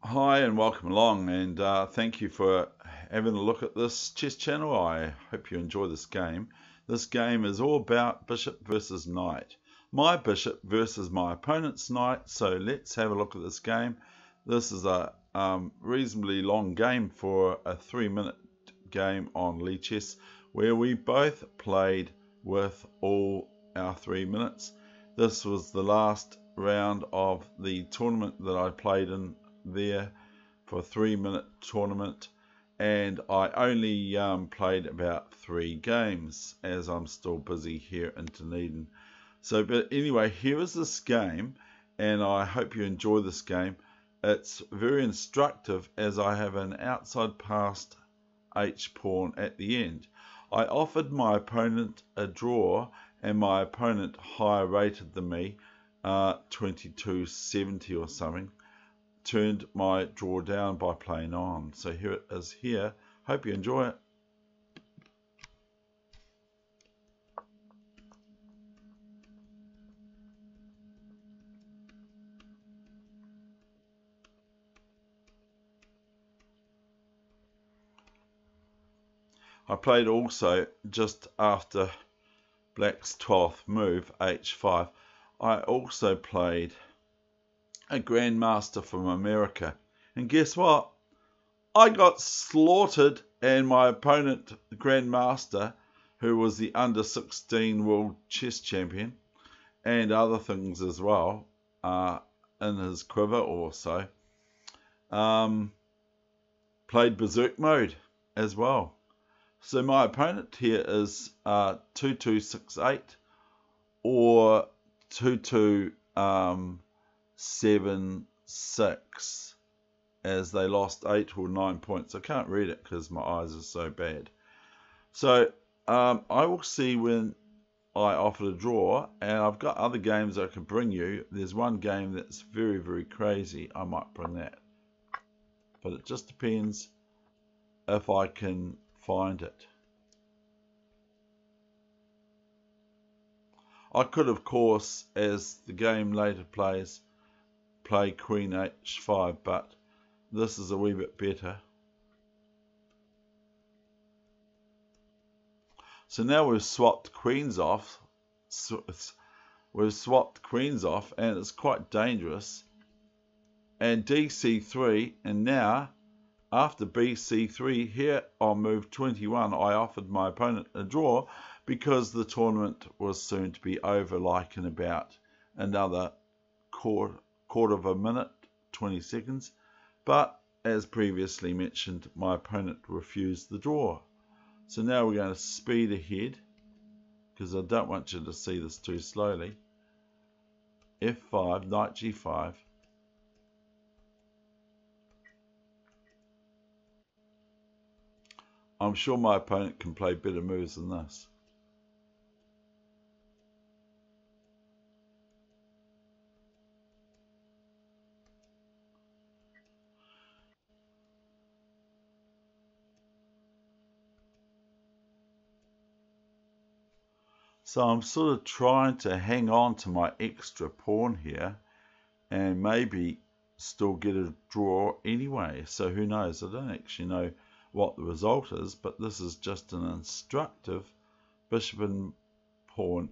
Hi and welcome along, and thank you for having a look at this chess channel. I hope you enjoy this game. This game is all about bishop versus knight. My bishop versus my opponent's knight, so let's have a look at this game. This is a reasonably long game for a 3-minute game on Lichess, where we both played with all our 3 minutes. This was the last round of the tournament that I played in there for a 3-minute tournament, and I only played about 3 games as I'm still busy here in Dunedin. So, but anyway, here is this game, and I hope you enjoy this game. It's very instructive as I have an outside passed H pawn at the end. I offered my opponent a draw, and my opponent higher rated than me, 2270 or something, turned my draw down by playing on. So here it is here. Hope you enjoy it. I played also just after Black's 12th move, H5. I also played a Grandmaster from America. And guess what? I got slaughtered, and my opponent, the Grandmaster, who was the under-16 World Chess Champion, and other things as well, in his quiver also, played Berserk mode as well. So my opponent here is 2268 or 2276, as they lost 8 or 9 points. I can't read it because my eyes are so bad. So I will see when I offered a draw, and I've got other games I can bring you. There's one game that's very, very crazy. I might bring that, but it just depends if I can find it. I could, of course, as the game later plays, play Queen H5, but this is a wee bit better. So now we've swapped queens off. We've swapped queens off, and it's quite dangerous. And DC3, and now after BC3 here on move 21, I offered my opponent a draw because the tournament was soon to be over, like in about another quarter of a minute, 20 seconds. But as previously mentioned, my opponent refused the draw. So now we're going to speed ahead because I don't want you to see this too slowly. F5, knight G5. I'm sure my opponent can play better moves than this. So I'm sort of trying to hang on to my extra pawn here and maybe still get a draw anyway. So who knows? I don't actually know what the result is, but this is just an instructive bishop and pawn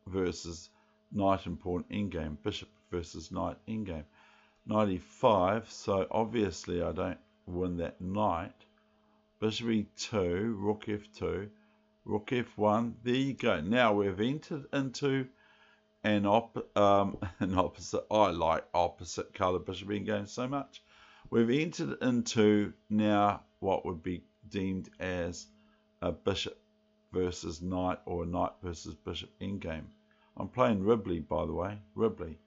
versus knight and pawn endgame, bishop versus knight endgame. Knight e5, so obviously I don't win that knight. Bishop e2, rook f2, rook f1. There you go. Now we've entered into an opposite. I like opposite colour bishop endgame so much. We've entered into now what would be deemed as a bishop versus knight, or a knight versus bishop endgame. I'm playing Ribley, by the way. Ribley.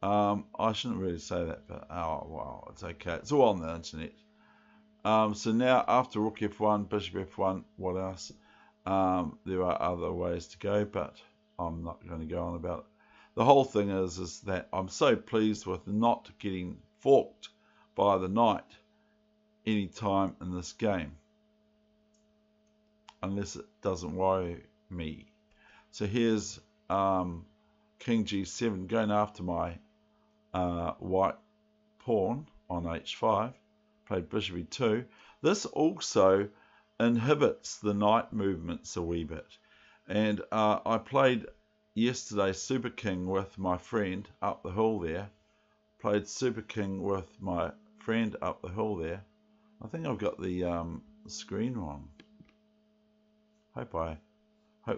I shouldn't really say that, but oh well, it's okay. It's all on the internet. So now after rook f1, bishop f1, what else? There are other ways to go, but I'm not going to go on about it. The whole thing is that I'm so pleased with not getting forked by the knight any time in this game, unless it doesn't worry me. So here's King G7 going after my white pawn on h5, played bishop e2. This also inhibits the knight movements a wee bit. And I played yesterday Super King with my friend up the hill there. Played Super King with my friend up the hill there. I think I've got the screen wrong. Hope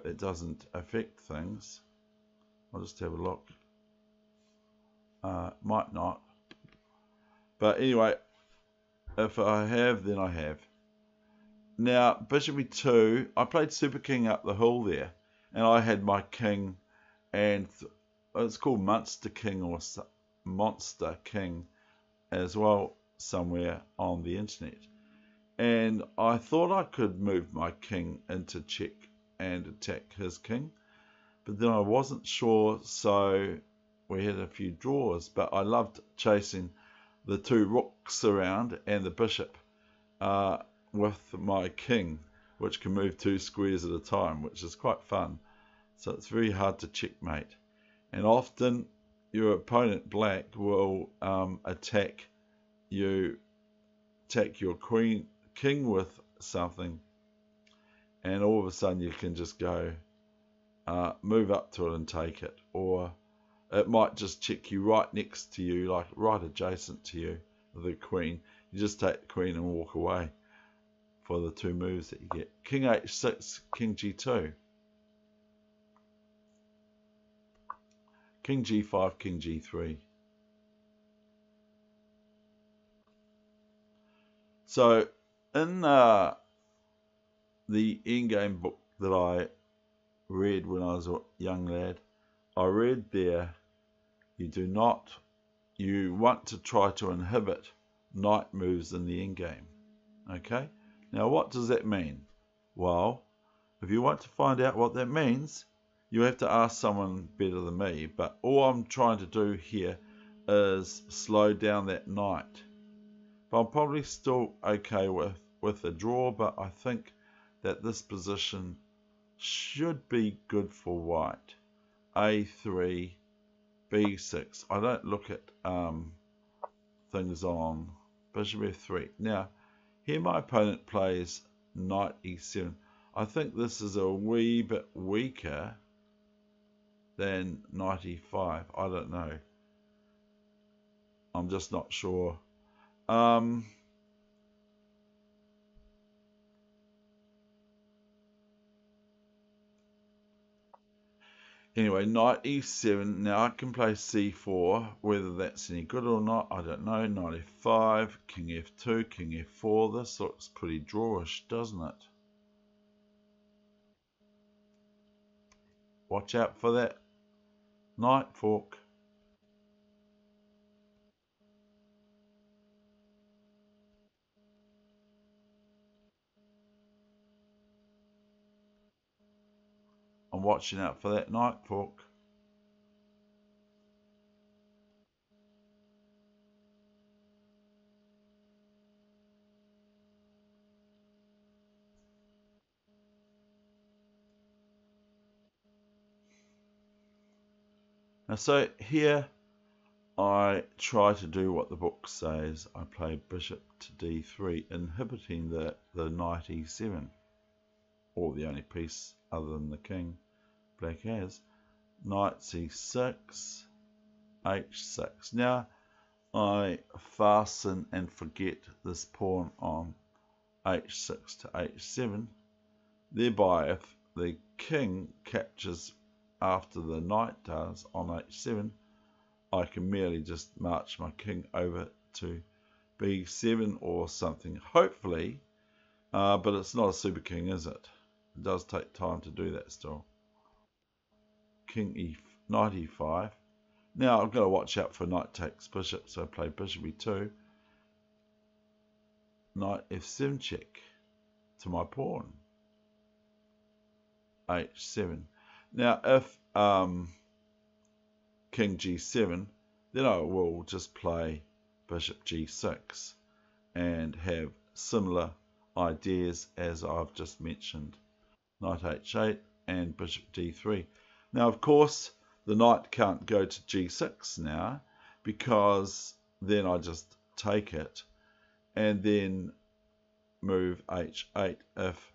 that doesn't affect things. I'll just have a look. Might not. But anyway, if I have, then I have. Now, bishop e2, I played Super King up the hill there, and I had my king, and it's called Monster King or Monster King as well somewhere on the internet. And I thought I could move my king into check and attack his king, but then I wasn't sure, so we had a few draws. But I loved chasing the two rooks around and the bishop with my king, which can move 2 squares at a time, which is quite fun. So it's very hard to checkmate. And often your opponent black will attack your king with something, and all of a sudden you can just go move up to it and take it, or it might just check you right next to you, like right adjacent to you, the queen. You just take the queen and walk away for the 2 moves that you get. King h6, king g2, king g5, king g3. So in the endgame book that I read when I was a young lad, I read there you want to try to inhibit knight moves in the endgame. Okay? Now what does that mean? Well, if you want to find out what that means, you have to ask someone better than me, but all I'm trying to do here is slow down that knight. But I'm probably still okay with a draw, but I think that this position should be good for white. A3, B6. I don't look at things on bishop f3. Now, here my opponent plays knight e7. I think this is a wee bit weaker than knight e5. I don't know. I'm just not sure. Anyway, knight e7. Now I can play c4. Whether that's any good or not, I don't know. Knight f5, king f2, king f4. This looks pretty drawish, doesn't it? Watch out for that knight fork. I'm watching out for that knight fork. Now, so here I try to do what the book says. I play bishop to d3, inhibiting the knight e7, or the only piece other than the king black has. Knight c6, h6. Now I fasten and forget this pawn on h6 to h7. Thereby, if the king captures after the knight does on h7, I can merely just march my king over to b7 or something, hopefully, but it's not a super king, is it? It does take time to do that still. Knight e5. Now I've got to watch out for knight takes bishop, so I play bishop e2. Knight f7 check to my pawn. h7. Now if king g7, then I will just play bishop g6 and have similar ideas as I've just mentioned. Knight h8 and bishop d3. Now, of course, the knight can't go to g6 now because then I just take it and then move h8 if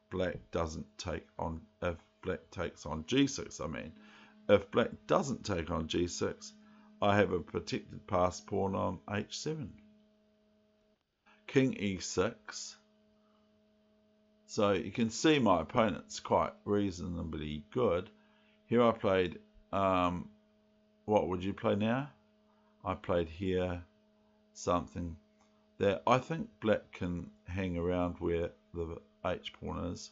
black doesn't take on, if black takes on g6. I mean, if black doesn't take on g6, I have a protected pass pawn on h7. King e6. So you can see my opponent's quite reasonably good. Here I played, what would you play now? I played here something that I think black can hang around where the h pawn is.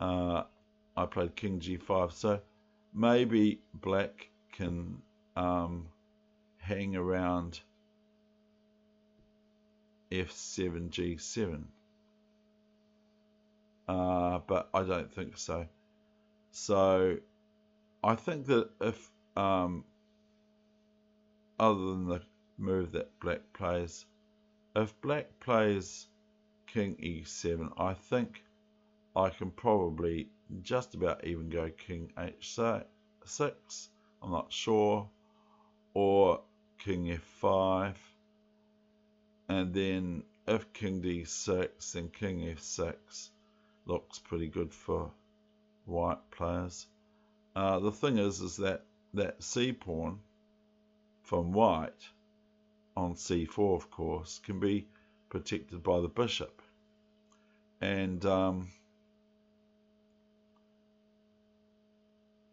I played king g5, so maybe black can hang around f7 g7. But I don't think so. So I think that if other than the move that black plays, if black plays king e7, I think I can probably just about even go king h6, I'm not sure, or king f5, and then if king d6, then king f6 looks pretty good for white players. The thing is that c pawn from white on c4, of course, can be protected by the bishop, and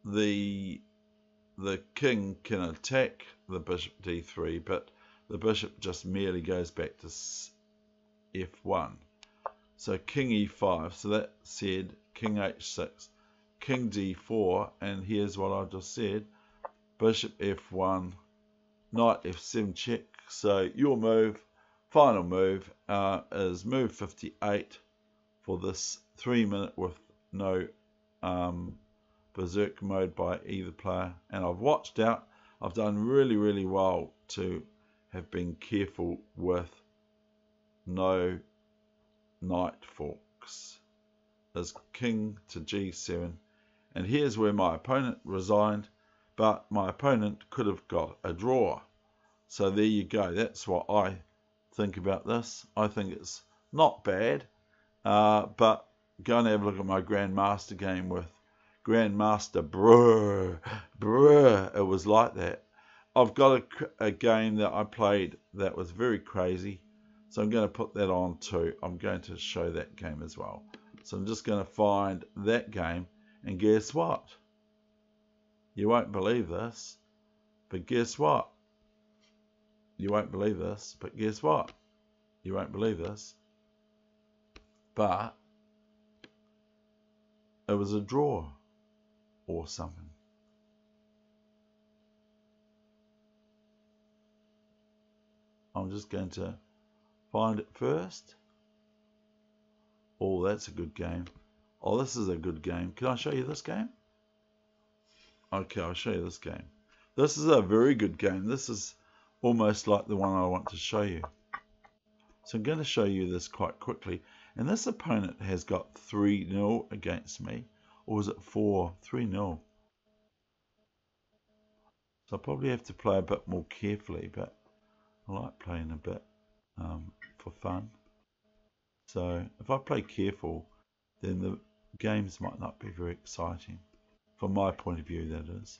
the king can attack the bishop d3, but the bishop just merely goes back to f1. So king e5, so that said king h6, king d4, and here's what I just said, bishop f1, knight f7 check. So your move, final move, is move 58 for this 3 minute with no berserk mode by either player. And I've watched out. I've done really well to have been careful with no knight forks. As king to g7, and here's where my opponent resigned, but my opponent could have got a draw. So there you go. That's what I think about this. I think it's not bad, but go and have a look at my Grandmaster game with Grandmaster Brr. It was like that. I've got a game that I played that was very crazy, so I'm going to put that on too. I'm going to show that game as well. So I'm just going to find that game, and guess what? You won't believe this, but guess what? You won't believe this, but guess what? You won't believe this, but it was a draw or something. I'm just going to find it first. Oh, that's a good game. Oh, this is a good game. Can I show you this game? Okay, I'll show you this game. This is a very good game. This is almost like the one I want to show you. So I'm going to show you this quite quickly. And this opponent has got 3-0 against me. Or was it 4? 3-0. So I probably have to play a bit more carefully, but I like playing a bit for fun. So if I play careful, then the games might not be very exciting. From my point of view, that is.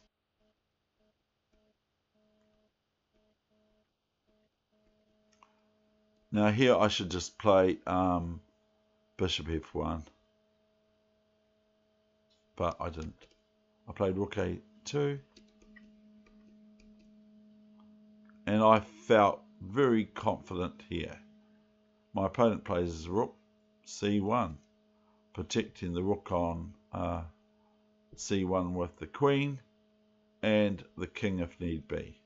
Now here I should just play bishop f1, but I didn't. I played rook a2, and I felt very confident here. My opponent plays rook c1, protecting the rook on c1 with the queen and the king if need be.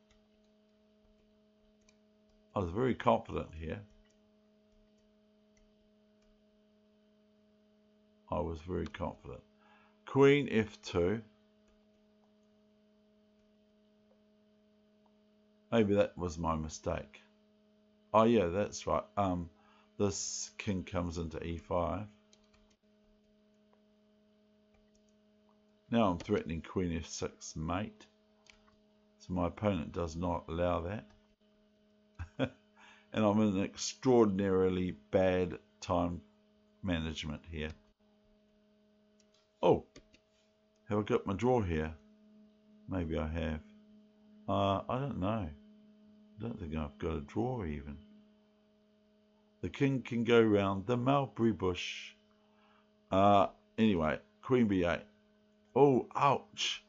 I was very confident here. I was very confident. Queen f2. Maybe that was my mistake. Oh yeah, that's right. This king comes into e5. Now I'm threatening queen f6 mate. So my opponent does not allow that. And I'm in extraordinarily bad time management here. Oh, have I got my draw here? Maybe I have. I don't know. I don't think I've got a draw even. The king can go round the mulberry bush. Anyway, queen b8. Oh, ouch.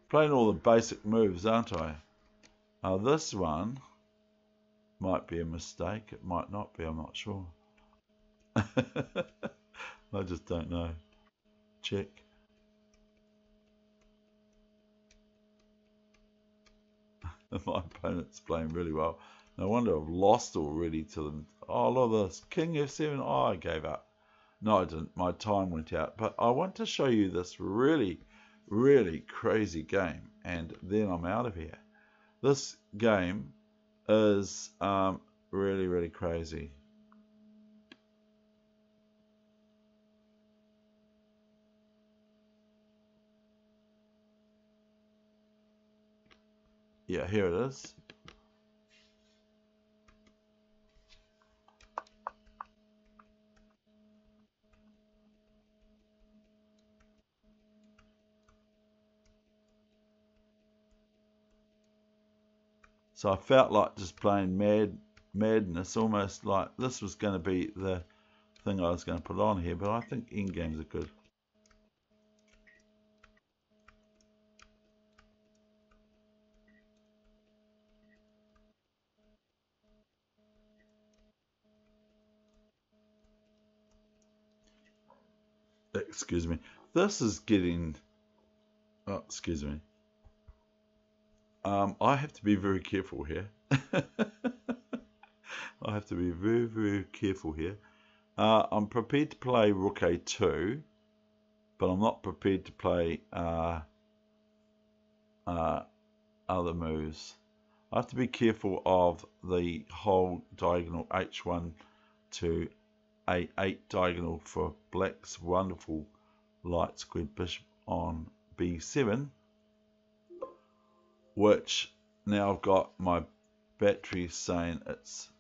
Playing all the basic moves, aren't I? This one might be a mistake. It might not be. I'm not sure. I just don't know. Check. My opponent's playing really well. No wonder I've lost already to them. Oh, look at this. King f7. Oh, I gave up. No, I didn't. My time went out. But I want to show you this really, really crazy game. And then I'm out of here. This game is really, really crazy. Yeah, here it is. So I felt like just playing madness, almost like this was going to be the thing I was going to put on here, but I think endgames are good. Excuse me. This is getting... Oh, excuse me. I have to be very careful here. I have to be very, very careful here. I'm prepared to play rook a2, but I'm not prepared to play other moves. I have to be careful of the whole diagonal h1 to a8 diagonal for black's wonderful light squared bishop on b7, which now I've got my battery saying it's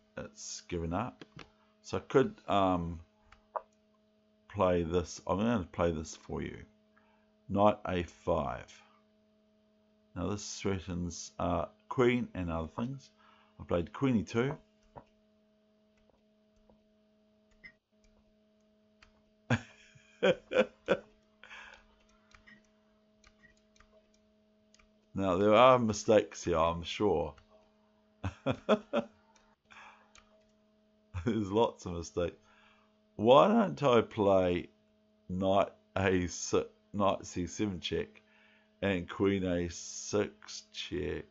given up. So I could play this. I'm going to play this for you. Knight a5. Now this threatens queen and other things. I played queen e2. Now there are mistakes here, I'm sure. There's lots of mistakes. Why don't I play knight a6, knight c7 check, and queen a6 check,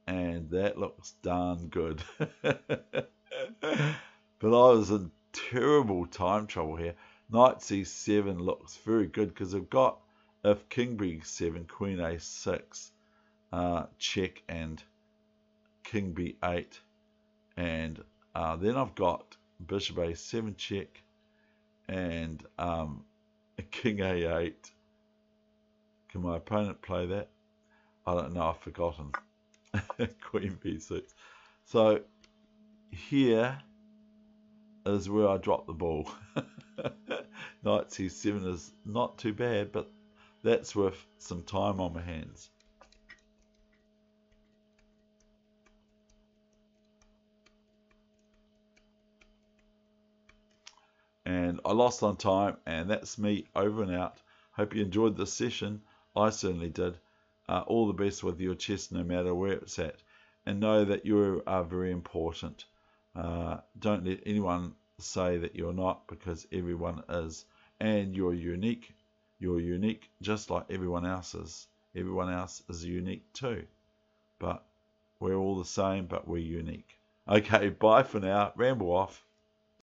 and that looks darn good. But I was in terrible time trouble here. Knight c7 looks very good because I've got, if king b7, queen a6 check, and king b8, and then I've got bishop a7 check, and king a8. Can my opponent play that? I don't know, I've forgotten. Queen b6. So here is where I drop the ball. Knight c7 is not too bad, but that's with some time on my hands. And I lost on time, and that's me over and out. Hope you enjoyed this session. I certainly did. All the best with your chess, no matter where it's at. And know that you are very important. Don't let anyone say that you're not, because everyone is. And you're unique. You're unique just like everyone else is. Everyone else is unique too. But we're all the same, but we're unique. Okay, bye for now. Ramble off.